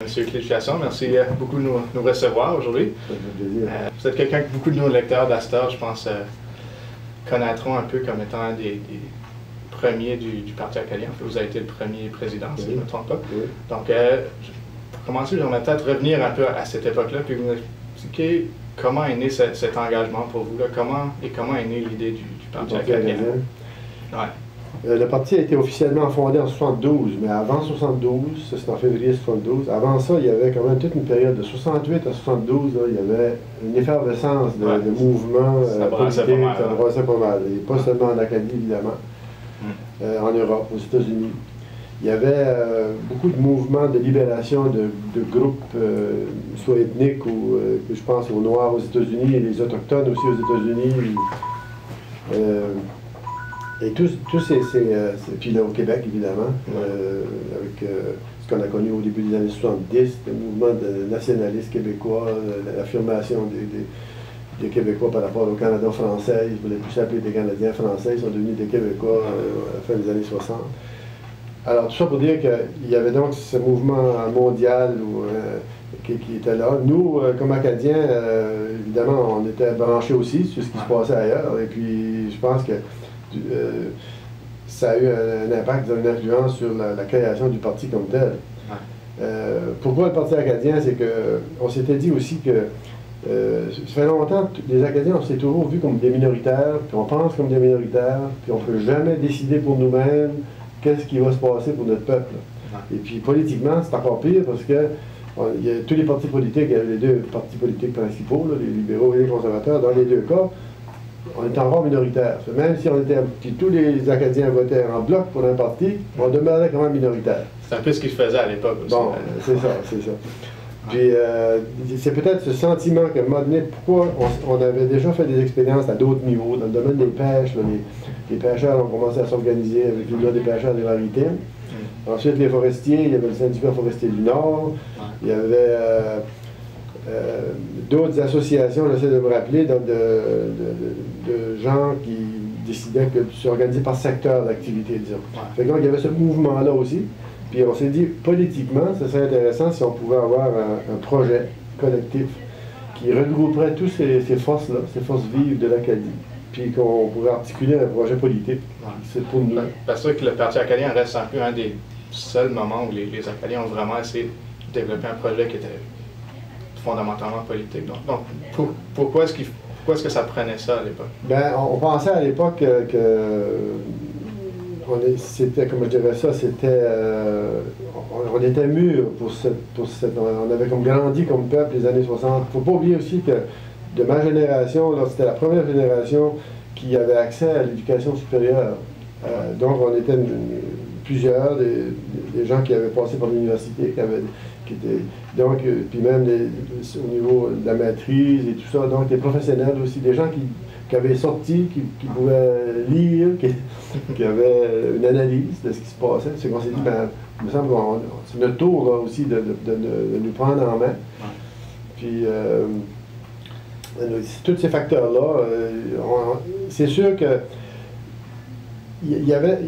Monsieur Cléchiasson, merci beaucoup de nous recevoir aujourd'hui. Vous êtes quelqu'un que beaucoup de nos lecteurs d'Astor, je pense, connaîtront un peu comme étant un des premiers du Parti acadien. Vous avez été le premier président, si je ne me trompe pas. Oui. Donc, pour commencer, j'aimerais peut-être revenir un peu à cette époque-là, puis vous expliquer comment est né cet engagement pour vous, là, comment est née l'idée du Parti acadien. Ouais. Le parti a été officiellement fondé en 72, mais avant 72, ça c'est en février 72, avant ça, il y avait quand même toute une période de 68 à 72, là, il y avait une effervescence de mouvements politiques, ça brassait pas mal, et pas seulement en Acadie, évidemment, en Europe, aux États-Unis. Il y avait beaucoup de mouvements de libération de groupes, soit ethniques ou, je pense, aux Noirs aux États-Unis, et les Autochtones aussi aux États-Unis. Et puis là au Québec, évidemment, avec ce qu'on a connu au début des années 70, le mouvement nationaliste québécois, l'affirmation des Québécois par rapport au Canada français. Ils ne voulaient plus s'appeler des Canadiens français, ils sont devenus des Québécois à la fin des années 60. Alors tout ça pour dire qu'il y avait donc ce mouvement mondial qui était là. Nous, comme Acadiens, évidemment, on était branchés aussi sur ce qui se passait ailleurs. Et puis je pense que ça a eu un impact, une influence sur la création du parti comme tel. Pourquoi le Parti acadien? C'est qu'on s'était dit aussi que ça fait longtemps que les Acadiens, on s'est toujours vus comme des minoritaires, puis on pense comme des minoritaires, puis on ne peut jamais décider pour nous-mêmes qu'est-ce qui va se passer pour notre peuple. Et puis politiquement, c'est encore pire parce que il y a tous les partis politiques, il y a les deux partis politiques principaux, là, les libéraux et les conservateurs, dans les deux cas, on est encore minoritaire. Même si tous les Acadiens votaient en bloc pour un parti, on demeurait quand même minoritaire. C'est un peu ce qu'ils faisaient à l'époque aussi. Bon, c'est ça. Puis c'est peut-être ce sentiment qu'à un moment donné, pourquoi on avait déjà fait des expériences à d'autres niveaux, dans le domaine des pêches, là, les pêcheurs ont commencé à s'organiser avec l'Union des pêcheurs des maritimes. Ensuite, les forestiers, il y avait le syndicat forestier du Nord, il y avait d'autres associations, j'essaie de me rappeler, de gens qui décidaient de s'organiser par secteur d'activité, disons. Fait que donc, il y avait ce mouvement-là aussi. Puis on s'est dit, politiquement, ce serait intéressant si on pouvait avoir un projet collectif qui regrouperait toutes ces forces-là, ces forces vives de l'Acadie, puis qu'on pourrait articuler un projet politique. C'est pour nous. Parce que le Parti acadien reste un peu un des seuls moments où les Acadiens ont vraiment essayé de développer un projet qui était fondamentalement politique. Donc pourquoi est-ce que ça prenait ça à l'époque? Ben, on pensait à l'époque c'était, comment je dirais ça, c'était, on était mûrs pour cette, on avait comme grandi comme peuple les années 60. Il ne faut pas oublier aussi que de ma génération, c'était la première génération qui avait accès à l'éducation supérieure. Donc on était plusieurs, des gens qui avaient passé par l'université, donc, puis même au niveau de la maîtrise et tout ça, donc des professionnels aussi, des gens qui avaient sorti, qui pouvaient lire, qui avaient une analyse de ce qui se passait. C'est qu'on s'est dit, ben, il me semble que c'est notre tour là, aussi de nous prendre en main. Puis, tous ces facteurs-là, c'est sûr que il y avait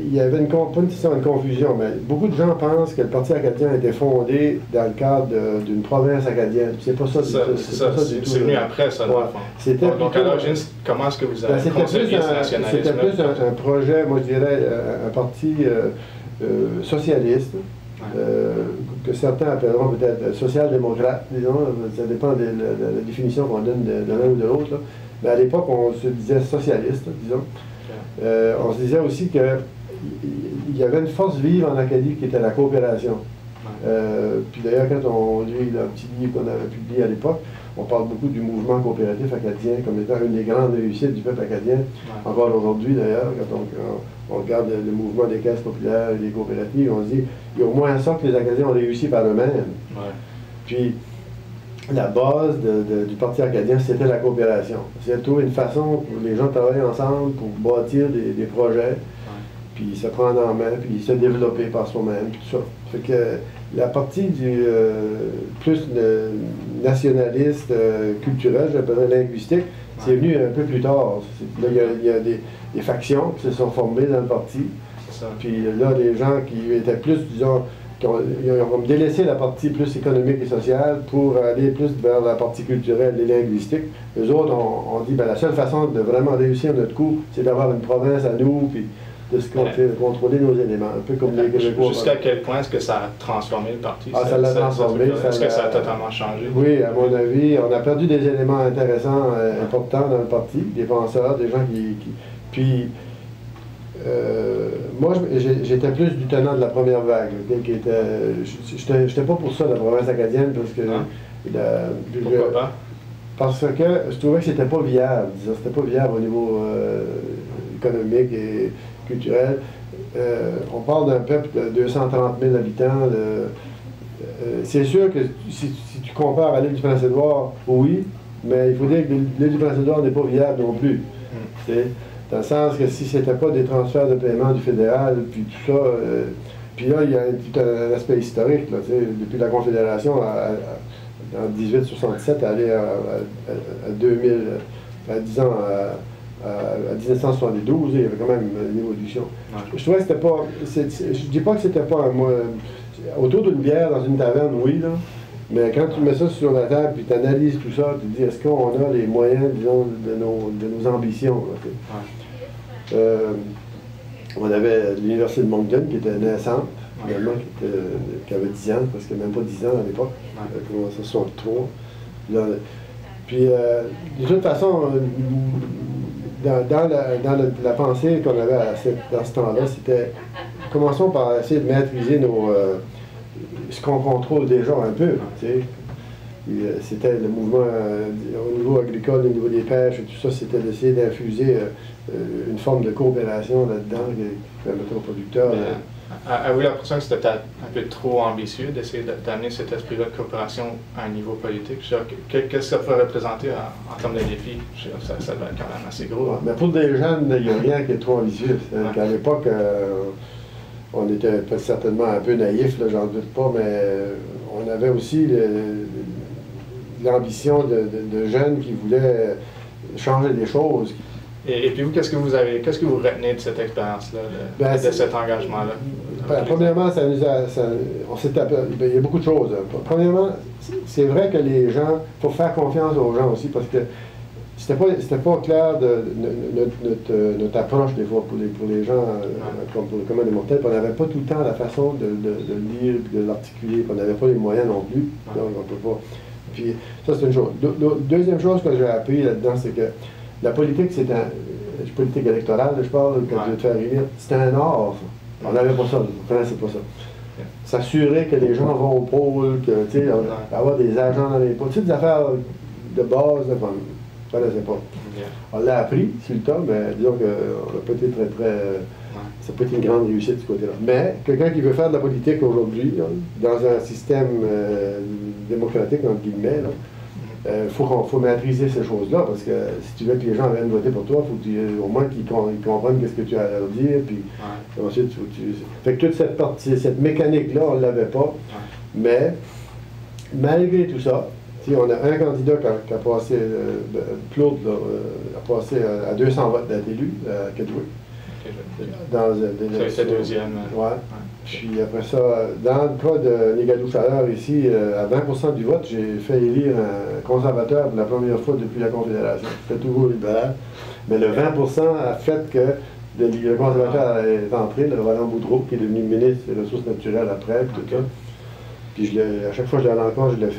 pas nécessairement une confusion, mais beaucoup de gens pensent que le Parti acadien a été fondé dans le cadre d'une province acadienne. C'est pas ça du tout. C'est venu après ça, dans le fond. Donc à l'origine, comment est-ce que vous avez concept ce nationalisme? C'était plus un projet, moi je dirais, un parti socialiste, que certains appelleront peut-être social-démocrate, disons, ça dépend de la définition qu'on donne de l'un ou de l'autre. Mais à l'époque, on se disait socialiste, disons. On se disait aussi qu'il y avait une force vive en Acadie qui était la coopération. Puis d'ailleurs, quand on lit le petit livre qu'on avait publié à l'époque, on parle beaucoup du mouvement coopératif acadien comme étant une des grandes réussites du peuple acadien. Encore aujourd'hui, d'ailleurs, quand on regarde le mouvement des caisses populaires et des coopératives, on se dit il y a au moins ça que les Acadiens ont réussi par eux-mêmes. Puis la base du Parti acadien, c'était la coopération. C'est trouver une façon pour les gens de travailler ensemble pour bâtir des projets, puis se prendre en main, puis se développer par soi-même, tout ça. Fait que la partie plus nationaliste, culturelle, j'appellerais linguistique, c'est venu un peu plus tard. Là, il y a des factions qui se sont formées dans le parti. Puis là, les gens qui étaient plus, disons, ils ont délaissé la partie plus économique et sociale pour aller plus vers la partie culturelle et linguistique. Eux autres ont dit, ben, la seule façon de vraiment réussir notre coup, c'est d'avoir une province à nous, puis de se contrôler nos éléments, un peu comme les Québécois. Jusqu'à quel point est-ce que ça a transformé le parti? Ah, ça l'a transformé. Est-ce que ça a totalement changé? Oui, à mon avis, on a perdu des éléments intéressants, importants dans le parti, des penseurs, des gens puis, moi, j'étais plus du tenant de la première vague. Je n'étais pas pour ça, la province acadienne, parce que... Pourquoi pas? Parce que je trouvais que c'était pas viable. C'était pas viable au niveau économique et culturel. On parle d'un peuple de 230 000 habitants. C'est sûr que si tu compares à l'île du Prince-Édouard, oui, mais il faut dire que l'île du Prince-Édouard n'est pas viable non plus. Dans le sens que si c'était pas des transferts de paiement du fédéral, puis tout ça, puis là, il y a tout un aspect historique, là, depuis la Confédération en 1867, aller à 2000, disons à 1972, il y avait quand même une évolution. Ouais. Je trouvais que c'était pas... Je dis pas que c'était pas autour d'une bière dans une taverne, oui, là, mais quand tu mets ça sur la table puis tu analyses tout ça, tu te dis, est-ce qu'on a les moyens, disons, de nos ambitions? Là, on avait l'Université de Moncton qui était naissante, finalement, qui avait 10 ans, parce que même pas 10 ans à l'époque, comment ça, 63. Puis, de toute façon, dans la pensée qu'on avait dans ce temps-là, c'était, commençons par essayer de maîtriser ce qu'on contrôle déjà un peu, tu sais. C'était le mouvement au niveau agricole, au niveau des pêches et tout ça, c'était d'essayer d'infuser une forme de coopération là-dedans qui permettait aux producteurs. Avez-vous l'impression que c'était un peu trop ambitieux d'essayer d'amener cet esprit-là de coopération à un niveau politique? Qu'est-ce que ça peut représenter en termes de défis? Ça doit être quand même assez gros. Ouais, mais pour des jeunes, il n'y a rien qui est trop ambitieux. À l'époque, on était certainement un peu naïfs, j'en doute pas, mais on avait aussi l'ambition de jeunes qui voulaient changer des choses. Et puis vous, qu'est-ce que vous retenez de cette expérience-là, de cet engagement-là? Premièrement, il y a beaucoup de choses. Premièrement, c'est vrai que les gens, il faut faire confiance aux gens aussi, parce que c'était pas clair notre approche des fois pour les gens, comme pour le commun des mortels, on n'avait pas tout le temps la façon de le lire et de l'articuler, on n'avait pas les moyens non plus, donc on peut pas. Puis ça, c'est une chose. Deuxième chose que j'ai appris là-dedans, c'est que la politique, c'est politique électorale, je parle, quand je vais te faire élire, c'était un art. On n'avait pas ça, vous connaissez pas ça. S'assurer que les gens vont au pôle, que, tu sais, avoir des agents dans les pôles, toutes des affaires de base, qu'on ne connaissait pas. On l'a appris, sur le temps, mais disons qu'on n'a pas été très... ça peut être une grande réussite de ce côté-là. Mais quelqu'un qui veut faire de la politique aujourd'hui, dans un système démocratique, entre guillemets, faut maîtriser ces choses-là, parce que si tu veux que les gens viennent voter pour toi, il faut au moins qu'ils comprennent ce que tu as à leur dire, puis ensuite, fait que toute cette mécanique-là, on ne l'avait pas, mais malgré tout ça, on a un candidat qui a passé, Claude, a passé à 200 votes d'être élu à Kedgewick. C'était deuxième. Ouais. Puis après ça, dans le cas de Négadou-Chaleur, ici, à 20% du vote, j'ai fait élire un conservateur pour la première fois depuis la Confédération. C'était toujours libéral. Mais le 20% a fait que le conservateur est entré, le Roland Boudreau, qui est devenu ministre des Ressources naturelles après, puis tout ça. Puis à chaque fois que je l'allais encore, je le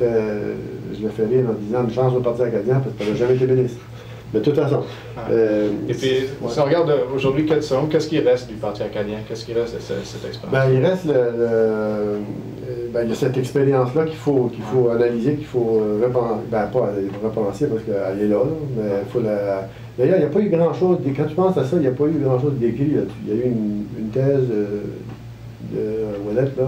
fais lire en disant une chance au Parti acadien, parce qu'il n'avait jamais été ministre. Mais de toute façon. Et puis, si on regarde aujourd'hui, qu'est-ce qui reste du Parti acadien? Qu'est-ce qui reste de cette expérience? Il reste il y a cette expérience-là qu'il faut analyser, qu'il faut repenser, parce qu'elle est là, mais il faut la... D'ailleurs, il n'y a pas eu grand-chose, quand tu penses à ça, il n'y a pas eu grand-chose d'écrit là-dessus. Il y a eu une thèse de Ouellette, là.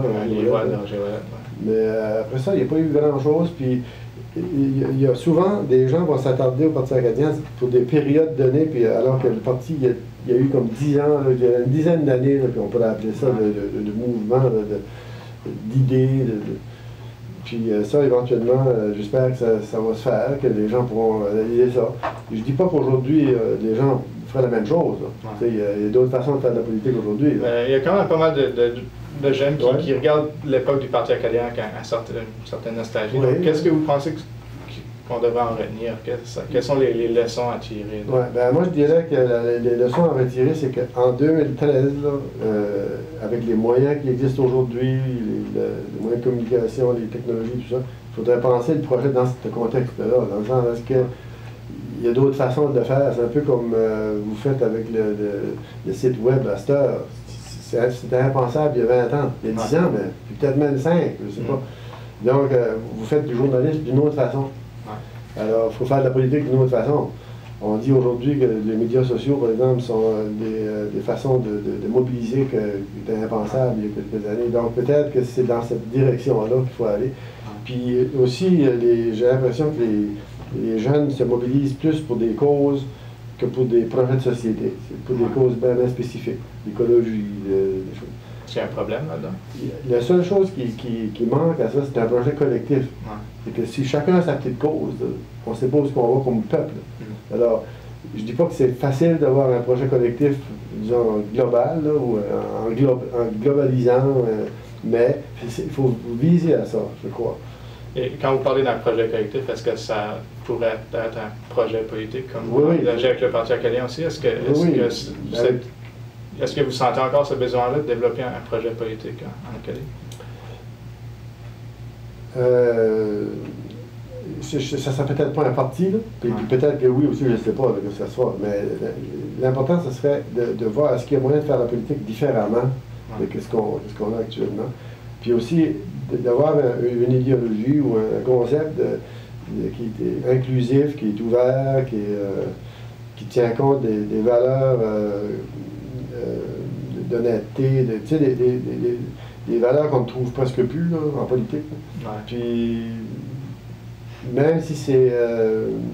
Mais après ça, il n'y a pas eu grand-chose, puis il y a souvent des gens vont s'attarder au Parti acadien pour des périodes données, puis alors que le parti, il y a eu comme 10 ans, il y a une dizaine d'années, puis on pourrait appeler ça de mouvement, d'idées. Puis ça, éventuellement, j'espère que ça va se faire, que les gens pourront analyser ça. Je ne dis pas qu'aujourd'hui, les gens feraient la même chose. Il y a d'autres façons de faire de la politique aujourd'hui. Il y a quand même pas mal de jeunes qui regardent l'époque du Parti acadien avec une certaine nostalgie. Oui. Qu'est-ce que vous pensez qu'on devrait en retenir? Quelles sont les leçons à tirer? Ouais, ben moi, je dirais que les leçons à retirer, c'est qu'en 2013, là, avec les moyens qui existent aujourd'hui, les moyens de communication, les technologies, tout ça, il faudrait penser le projet dans ce contexte-là, dans le sens où il y a d'autres façons de le faire. C'est un peu comme vous faites avec le site web à cette heure. C'était impensable il y a 20 ans, il y a 10 ans, mais peut-être même 5, je ne sais pas. Donc, vous faites du journalisme d'une autre façon. Alors, il faut faire de la politique d'une autre façon. On dit aujourd'hui que les médias sociaux, par exemple, sont des façons de mobiliser qui étaient impensables il y a quelques années. Donc, peut-être que c'est dans cette direction-là qu'il faut aller. Puis aussi, j'ai l'impression que les jeunes se mobilisent plus pour des causes que pour des projets de société. C'est pour des causes bien spécifiques, l'écologie, des choses. Est-ce qu'il y a un problème là-dedans? La seule chose qui manque à ça, c'est un projet collectif. C'est que si chacun a sa petite cause, on ne sait pas où on va comme peuple. Alors, je ne dis pas que c'est facile d'avoir un projet collectif, disons, global, là, ou en globalisant, mais il faut viser à ça, je crois. Et quand vous parlez d'un projet collectif, est-ce que ça pourrait être un projet politique, comme vous Oui. envisagez avec le Parti acadien aussi? Est-ce que vous sentez encore ce besoin-là de développer un projet politique en Acadie? Ça serait peut-être pas un parti, là. Puis peut-être que oui aussi, je ne sais pas là, que ça soit, mais l'important, ce serait de voir est-ce qu'il y a moyen de faire la politique différemment de ce qu'on a actuellement. Puis aussi, d'avoir une idéologie ou un concept qui est inclusif, qui est ouvert, qui tient compte des valeurs d'honnêteté, des valeurs qu'on ne trouve presque plus là, en politique. Puis, même si c'est...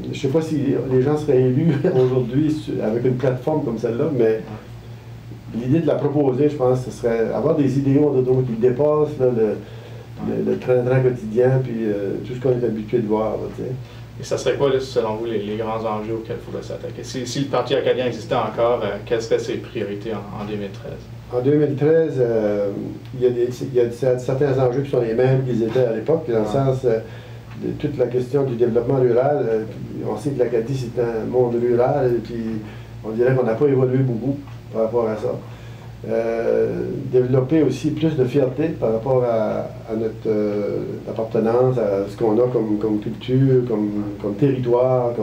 je ne sais pas si les gens seraient élus aujourd'hui avec une plateforme comme celle-là, mais l'idée de la proposer, je pense, ce serait avoir des idéaux qui dépassent là, le train-train quotidien, puis tout ce qu'on est habitué de voir. Là, et ça serait quoi, là, selon vous, les grands enjeux auxquels il faudrait s'attaquer? Si le Parti acadien existait encore, quelles seraient ses priorités en 2013? En 2013, il y a certains enjeux qui sont les mêmes qu'ils étaient à l'époque, dans le sens de toute la question du développement rural. On sait que l'Acadie, c'est un monde rural, et puis on dirait qu'on n'a pas évolué beaucoup par rapport à ça. Développer aussi plus de fierté par rapport à notre appartenance, à ce qu'on a comme culture, comme territoire,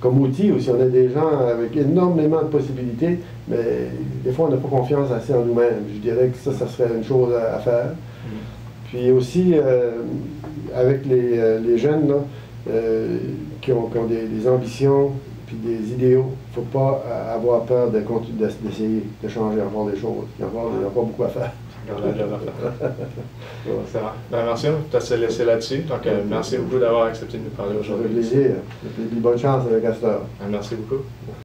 comme outil aussi. On a des gens avec énormément de possibilités, mais des fois on n'a pas confiance assez en nous-mêmes. Je dirais que ça serait une chose à faire. Puis aussi, avec les jeunes là, qui ont des ambitions, puis des idéaux, il ne faut pas avoir peur d'essayer de changer encore des choses. Il y a encore beaucoup à faire. Ça va. Merci, on va se laisser là-dessus. Donc, merci beaucoup d'avoir accepté de nous parler aujourd'hui. Ça fait plaisir. Bonne chance avec Astor. Merci beaucoup.